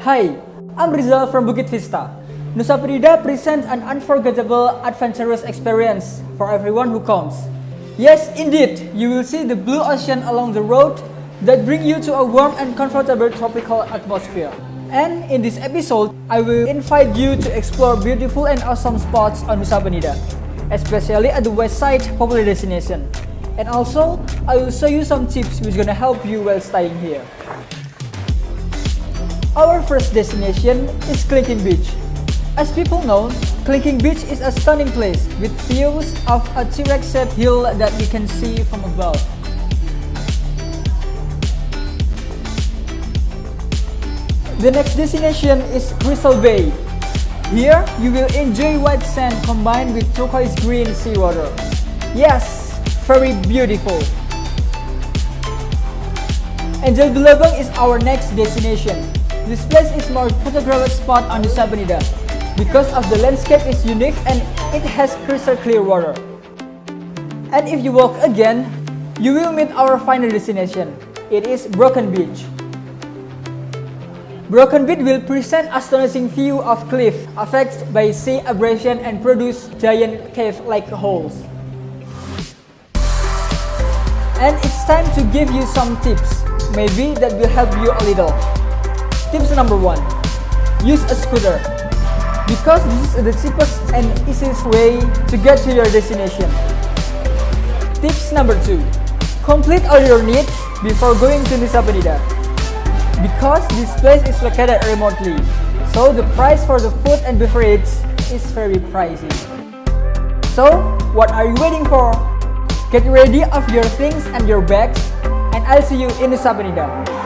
Hi, I'm Rizal from Bukit Vitsa. Nusa Penida presents an unforgettable, adventurous experience for everyone who comes. Yes, indeed, you will see the blue ocean along the road that bring you to a warm and comfortable tropical atmosphere. And in this episode, I will invite you to explore beautiful and awesome spots on Nusa Penida, especially at the west side popular destination. And also, I will show you some tips which gonna help you while staying here. Our first destination is Kelingking Beach. As people know, Kelingking Beach is a stunning place with views of a T-Rex-shaped hill that you can see from above. The next destination is Rizal Bay. Here, you will enjoy white sand combined with turquoise green seawater. Yes, very beautiful. And Billabong is our next destination. This place is more photographic spot on Nusa Penida because of the landscape is unique and it has crystal clear water. And if you walk again, you will meet our final destination. It is Broken Beach. Broken Beach will present astonishing view of cliff affected by sea abrasion and produce giant cave-like holes. And it's time to give you some tips, maybe that will help you a little. Tips number 1. Use a scooter. Because this is the cheapest and easiest way to get to your destination. Tips number 2. Complete all your needs before going to Nusa Penida. Because this place is located remotely, so the price for the food and beverages is very pricey. So, what are you waiting for? Get ready of your things and your bags, and I'll see you in Nusa Penida.